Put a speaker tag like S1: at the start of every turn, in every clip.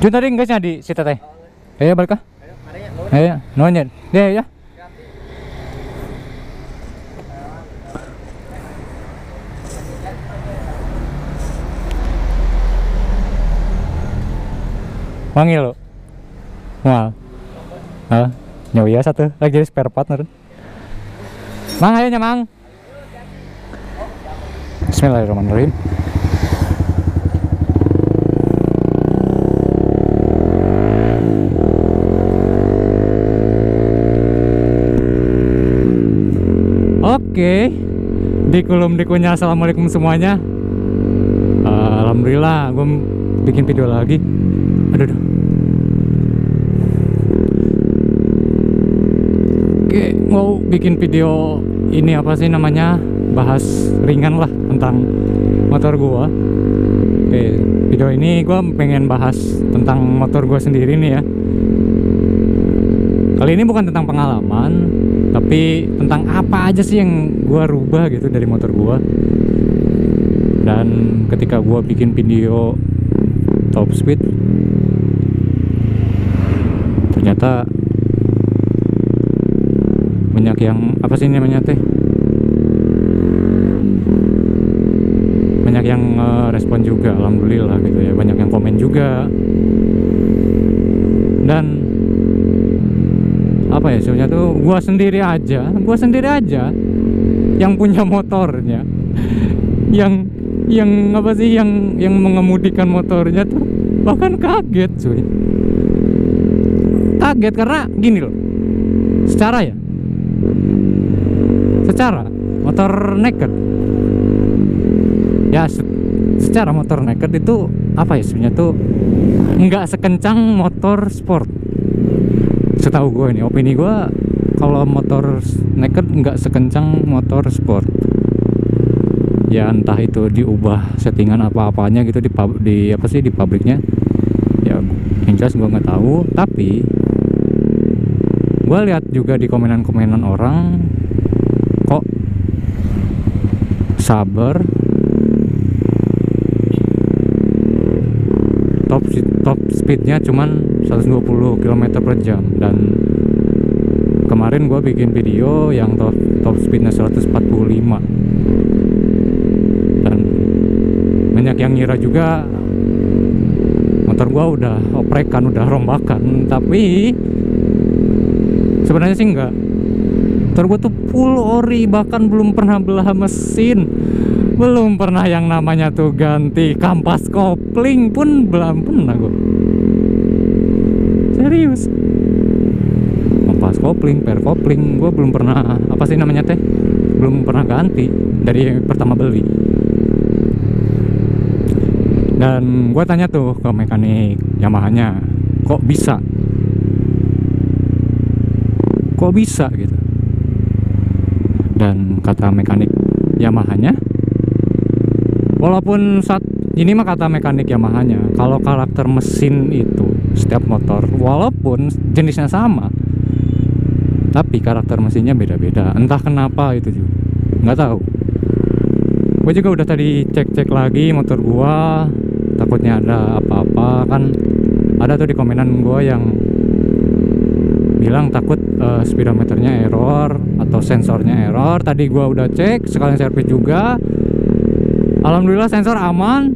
S1: Jun tadi guysnya di situ teh. Ayo balik kah? Ayo, nonnya. Deh ya. Wangi lo. Wah. Nyawa ya satu lagi spare partner. Mang ayo nyamang. Bismillahirrahmanirrahim. Oke, dikulum dikunyah. Assalamualaikum semuanya. Alhamdulillah, gue bikin video lagi. Aduh. Oke, mau bikin video ini apa sih namanya? Bahas ringan lah tentang motor gua. Oke, video ini gua pengen bahas tentang motor gua sendiri nih ya. Kali ini bukan tentang pengalaman, tapi tentang apa aja sih yang gua rubah gitu dari motor gua. Dan ketika gua bikin video top speed, ternyata banyak yang apa sih namanya teh? Banyak yang respon juga, alhamdulillah gitu ya. Banyak yang komen juga. Dan apa ya, sebenarnya tuh gua sendiri aja yang punya motornya, yang apa sih, yang mengemudikan motornya tuh bahkan kaget cuy. Kaget karena gini loh, secara motor naked ya, secara motor naked itu apa ya, sebenarnya tuh nggak sekencang motor sport. Setahu gue ini, opini gue, kalau motor naked nggak sekencang motor sport. Ya entah itu diubah settingan apa-apanya gitu di apa sih, di pabriknya ya, yang jelas gue nggak tahu. Tapi gue lihat juga di komenan-komenan orang, kok sabar, top speednya cuman 120 km per jam. Dan kemarin gue bikin video yang top speednya 145, dan banyak yang ngira juga motor gue udah oprekan, udah rombakan. Tapi sebenarnya sih enggak. Motor gue tuh full ori, bahkan belum pernah belah mesin, belum pernah yang namanya tuh ganti kampas kopling pun belum pernah gue. Serius, kampas kopling, per kopling gue belum pernah apa sih namanya teh, belum pernah ganti dari pertama beli. Dan gue tanya tuh ke mekanik Yamahanya, kok bisa gitu. Dan kata mekanik Yamahanya, walaupun saat ini mah kata mekanik Yamahanya, kalau karakter mesin itu setiap motor walaupun jenisnya sama, tapi karakter mesinnya beda-beda. Entah kenapa itu juga nggak tahu. Gue juga udah tadi cek lagi motor gua, takutnya ada apa-apa. Kan ada tuh di komenan gua yang bilang takut speedometernya error atau sensornya error. Tadi gua udah cek, sekalian servis juga. Alhamdulillah sensor aman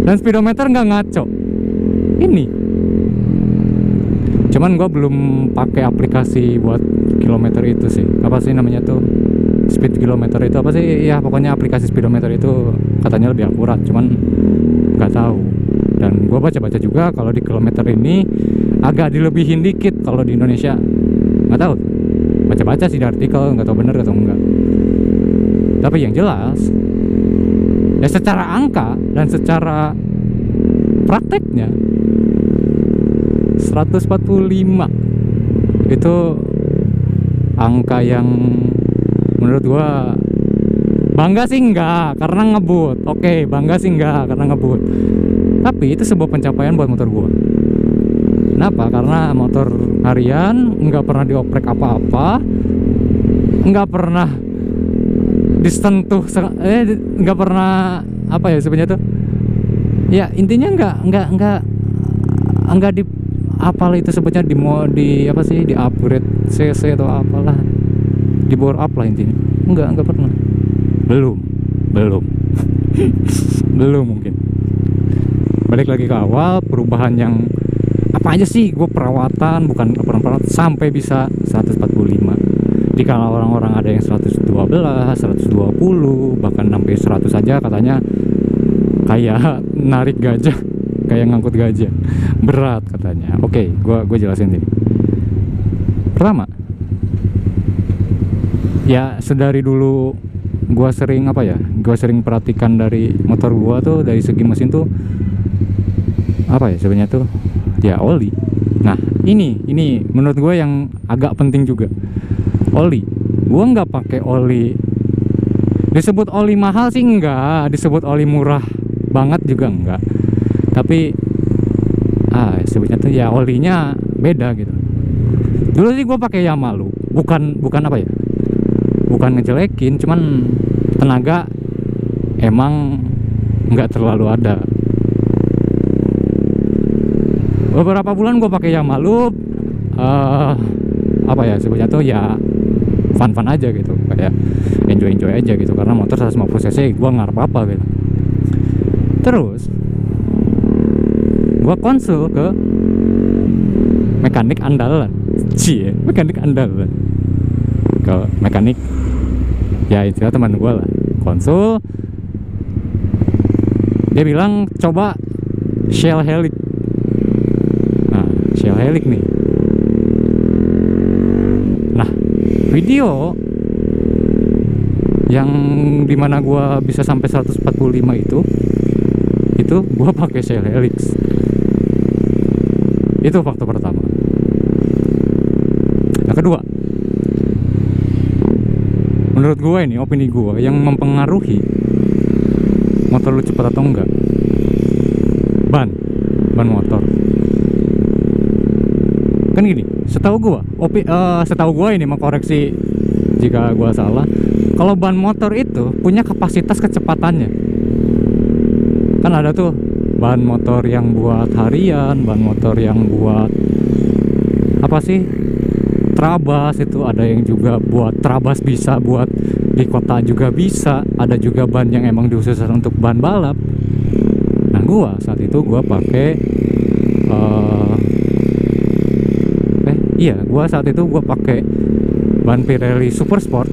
S1: dan speedometer nggak ngaco. Ini cuman gua belum pakai aplikasi buat kilometer itu sih. Apa sih namanya tuh, speed kilometer itu apa sih ya, pokoknya aplikasi speedometer itu katanya lebih akurat, cuman nggak tahu. Dan gua baca-baca juga kalau di kilometer ini agak dilebihin dikit kalau di Indonesia. Nggak tahu, baca-baca sih di artikel, nggak tahu bener atau enggak. Tapi yang jelas ya, secara angka dan secara prakteknya 145 itu angka yang menurut gua bangga sih enggak karena ngebut. Oke, bangga sih enggak karena ngebut, tapi itu sebuah pencapaian buat motor gua. Kenapa? Karena motor harian nggak pernah dioprek apa-apa, nggak pernah disentuh, nggak pernah apa ya sebenarnya tuh, Ya intinya nggak di apalah itu sebutnya di apa sih, di upgrade CC atau apalah, di bore up lah intinya. Nggak pernah. Belum belum mungkin. Balik lagi ke awal, perubahan yang apa aja sih, gue perawatan bukan perawatan sampai bisa 145. Dikala orang-orang ada yang 112, 120, bahkan sampai 100 aja katanya kayak narik gajah, kayak ngangkut gajah, berat katanya. Oke, gue jelasin ini. Pertama, ya sedari dulu gue sering gue sering perhatikan dari motor gue tuh, dari segi mesin tuh apa ya sebenarnya tuh, ya oli. Nah ini menurut gue yang agak penting juga, oli. Gue nggak pakai oli, disebut oli mahal sih enggak, disebut oli murah banget juga enggak, tapi sebutnya tuh ya olinya beda gitu. Dulu sih gue pakai Yamalu, bukan apa ya, bukan ngejelekin, cuman tenaga emang nggak terlalu ada. Beberapa bulan gue pakai Yamalu, apa ya sebutnya tuh ya fun aja gitu, kayak enjoy aja gitu, karena motor 150 cc gue nggak apa gitu. Terus gue konsul ke mekanik andalan, mekanik andalan, ke mekanik ya istilah teman gue lah. Konsul, dia bilang coba Shell Helix. Nah Shell Helix nih, nah video yang dimana gua bisa sampai 145 itu gua pakai Shell Helix. Itu faktor pertama. Yang kedua, menurut gue ini, opini gue, yang mempengaruhi motor lu cepat atau enggak, ban motor. Kan gini, setahu gue ini, mengkoreksi jika gue salah, kalau ban motor itu punya kapasitas kecepatannya. Kan ada tuh ban motor yang buat harian, ban motor yang buat apa sih, trabas, itu ada yang juga buat trabas, bisa buat di kota juga bisa, ada juga ban yang emang dikhususkan untuk ban balap. Nah saat itu gua pakai saat itu gua pakai ban Pirelli Super Sport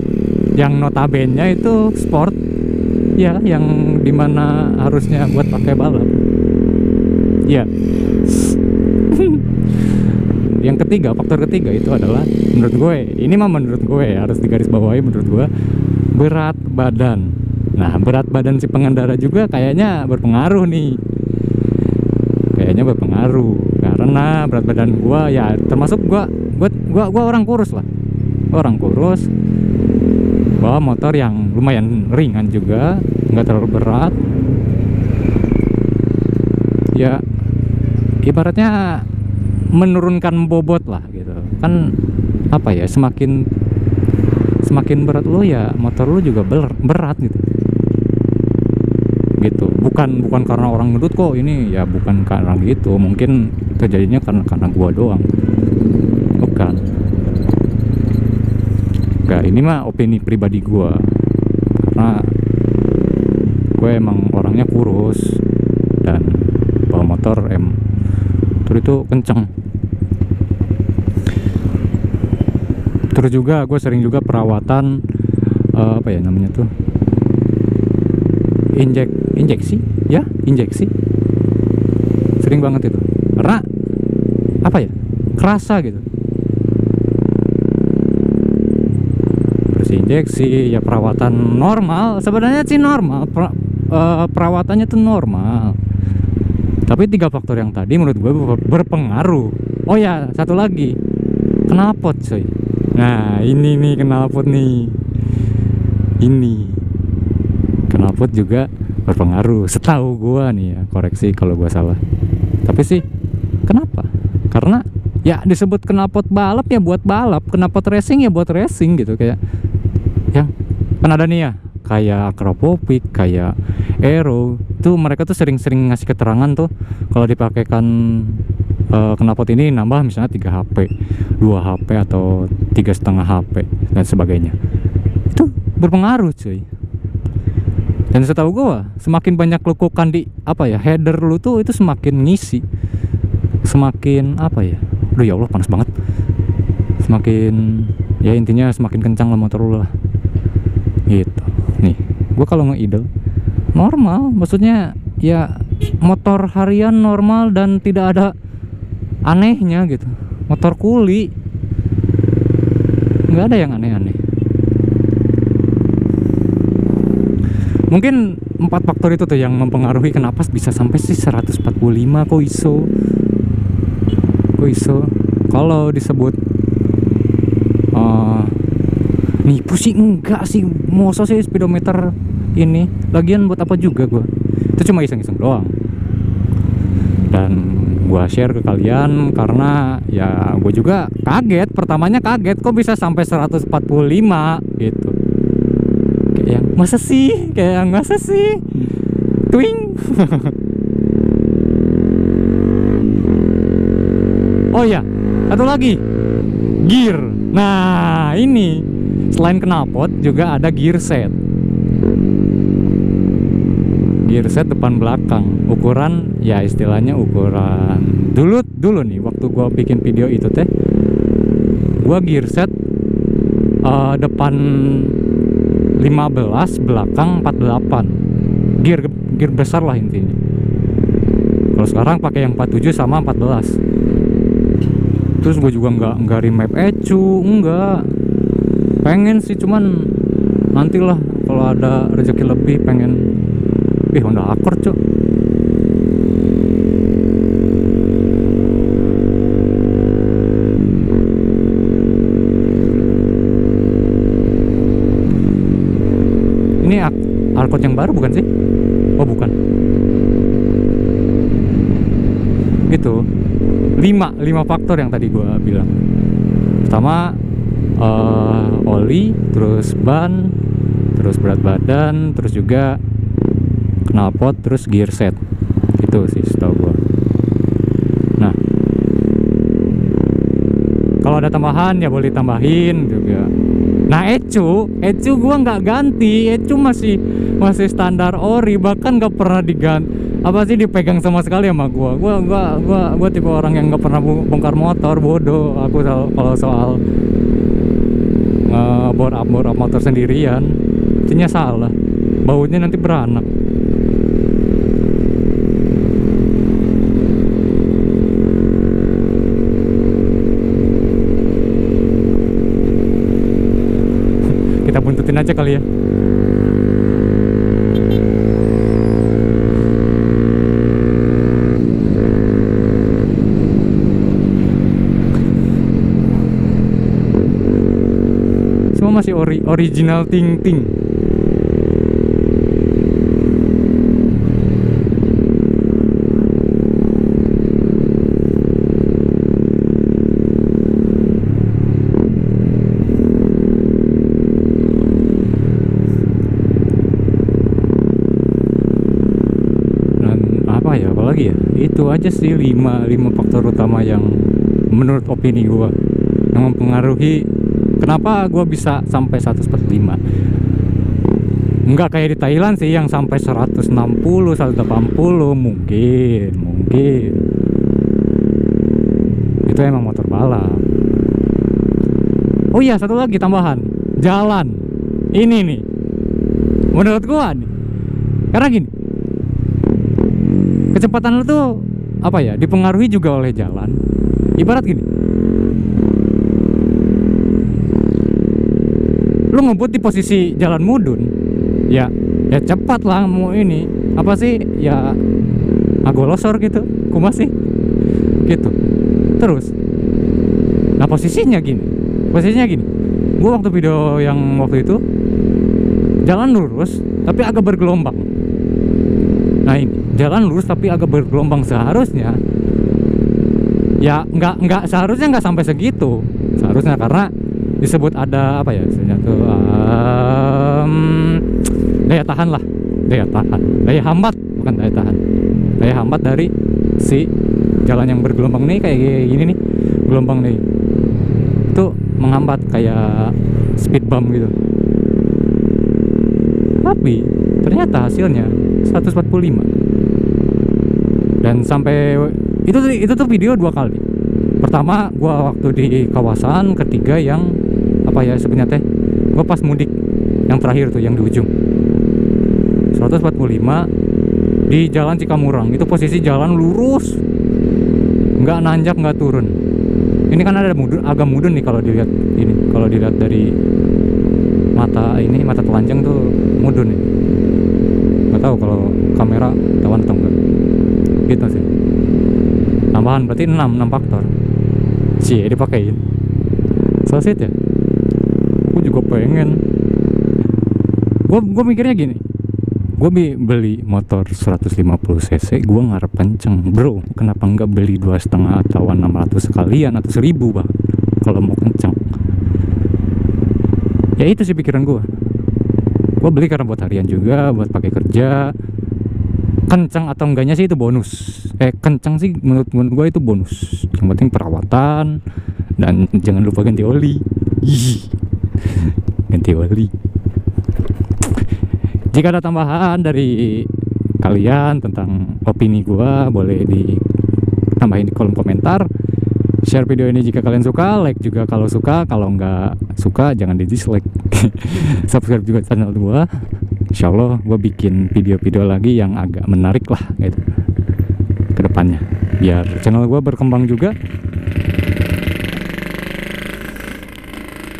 S1: yang notabene itu sport ya, yang dimana harusnya buat pakai balap ya. Yang ketiga, faktor ketiga itu adalah menurut gue harus digarisbawahi, menurut gue berat badan. Nah berat badan si pengendara juga kayaknya berpengaruh nih, karena berat badan gue ya termasuk gue orang kurus lah, bawa motor yang lumayan ringan juga, nggak terlalu berat ya, ibaratnya menurunkan bobot lah gitu kan. Apa ya, semakin berat lo ya motor lo juga berat gitu. Bukan karena orang ngedut kok ini ya, bukan karena gitu, mungkin terjadinya karena gua doang, bukan. Enggak, ini mah opini pribadi gua, karena gue emang orangnya kurus dan bawa motor itu kenceng. Terus juga gue sering juga perawatan apa ya namanya tuh, injeksi, sering banget itu, karena apa ya, kerasa gitu. Terus injeksi ya, perawatan normal sebenarnya sih, normal perawatannya tuh normal. Tapi 3 faktor yang tadi menurut gue berpengaruh. Oh ya, satu lagi, knalpot coy. Nah ini nih knalpot nih, ini knalpot juga berpengaruh setahu gue nih ya, koreksi kalau gue salah. Tapi sih kenapa? Karena ya disebut knalpot balap ya buat balap, knalpot racing ya buat racing gitu. Kayak yang kan ada nih ya, kayak Acropovic, kayak Aero, itu mereka tuh sering-sering ngasih keterangan tuh kalau dipakaikan knalpot ini nambah misalnya 3 HP, 2 HP atau 3,5 HP dan sebagainya. Itu berpengaruh cuy. Dan setahu gua semakin banyak lekukan di header lu tuh itu semakin ngisi, semakin aduh ya Allah panas banget, semakin ya intinya semakin kencang lah motor lu lah gitu. Nih gua kalau nge-idle normal, maksudnya ya motor harian normal dan tidak ada anehnya gitu, motor kuli nggak ada yang aneh-aneh. Mungkin 4 faktor itu tuh yang mempengaruhi kenapa bisa sampai sih 145 kok iso. Kalau disebut nipu sih enggak sih, masa sih speedometer ini, lagian buat apa juga gua, itu cuma iseng-iseng doang. Dan gua share ke kalian karena ya gua juga kaget, pertamanya kaget kok bisa sampai 145 gitu. Kayak masa sih twing. Oh ya, satu lagi, gear. Nah ini selain knalpot juga ada gear set. Gear set depan belakang, ukuran ya istilahnya ukuran dulu nih waktu gua bikin video itu teh, gua gear set depan 15, belakang 48. Gear besar lah intinya. Kalau sekarang pakai yang 47 sama 14. Terus gue juga nggak remap ECU, enggak. Pengen sih, cuman nantilah kalau ada rezeki lebih pengen Honda Accord cok. Ini Accord yang baru bukan sih? Oh bukan. Gitu. 5 faktor yang tadi gua bilang. Pertama oli, terus ban, terus berat badan, terus juga knalpot, terus gear set. Itu sih setahu gua. Nah, kalau ada tambahan ya boleh tambahin juga. Nah, ECU gua nggak ganti, ECU masih standar ori, bahkan nggak pernah diganti. Dipegang sama sekali sama gua tipe orang yang nggak pernah bongkar motor, bodoh aku kalau soal bore up motor sendirian. Intinya salah, bautnya nanti beranak. Kita buntutin aja kali ya. Masih original ting. Dan apalagi ya, itu aja sih 5 faktor utama yang menurut opini gua yang mempengaruhi kenapa gue bisa sampai 145. Enggak kayak di Thailand sih yang sampai 160, 180 mungkin. Itu emang motor balap. Oh iya, satu lagi tambahan, jalan. Ini nih menurut gue nih, karena gini, kecepatan lu tuh dipengaruhi juga oleh jalan. Ibarat gini, lu ngebut di posisi jalan mudun, ya cepat lah mau ini ya agolosor gitu, kumas sih gitu. Terus nah posisinya gini, gua waktu video yang waktu itu jalan lurus tapi agak bergelombang. Nah ini jalan lurus tapi agak bergelombang, seharusnya ya nggak seharusnya nggak sampai segitu, seharusnya karena disebut ada daya tahan lah, daya hambat bukan daya hambat dari si jalan yang bergelombang nih, kayak gini nih, gelombang nih itu menghambat kayak speed bump gitu. Tapi ternyata hasilnya 145. Dan sampai itu tuh video 2 kali. Pertama gua waktu di kawasan, ketiga yang apa ya sebenarnya teh, gua pas mudik yang terakhir tuh yang di ujung. 145 di jalan Cikamurang, itu posisi jalan lurus, nggak nanjak nggak turun. Ini kan ada agak mudun nih kalau dilihat ini, kalau dilihat dari mata telanjang tuh mudun nih. Nggak tahu kalau kamera tawan atau enggak gitu sih. Tambahan berarti 6 faktor sih dipakein. Selesai ya, aku juga pengen. Gue mikirnya gini, gue beli motor 150 cc, gue ngarep kenceng bro, kenapa nggak beli 2,5 atau 600 sekalian atau 1000 bahkan kalau mau kenceng. Ya itu sih pikiran gue beli karena buat harian juga, buat pakai kerja. Kenceng atau enggaknya sih itu bonus, kenceng sih menurut gue itu bonus, yang penting perawatan dan jangan lupa ganti oli. Ganti oli. Jika ada tambahan dari kalian tentang opini gua, boleh ditambahin di kolom komentar. Share video ini jika kalian suka, like juga kalau suka, kalau nggak suka jangan di dislike. Subscribe juga channel gua. Insya Allah gua bikin video-video lagi yang agak menarik lah gitu ke depannya, biar channel gua berkembang juga.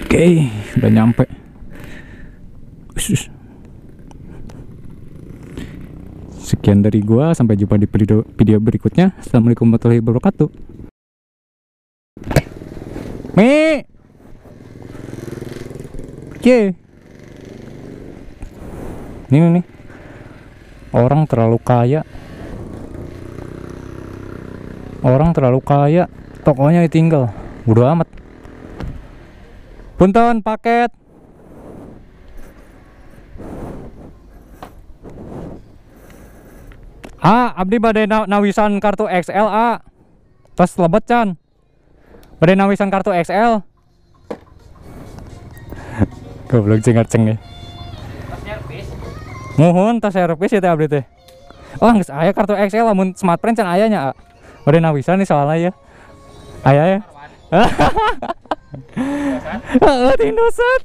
S1: Oke, udah nyampe. Sekian dari gua, sampai jumpa di video berikutnya. Assalamualaikum warahmatullahi wabarakatuh. Mi. Oke. Ini nih. Orang terlalu kaya. Tokonya ditinggal. Bodo amat. Punten paket. Abdi badai nawisan kartu XL tas lebet can. Badai nawisan kartu XL. Goblok cengar-ceng nih. Tas servis. Muhun tas servis ya teh abdi teh. Oh geus aya kartu XL lamun Smartfren can aya nya. Badai nawisan nih soalnya ya. Aya ya. Heeh, Indosat.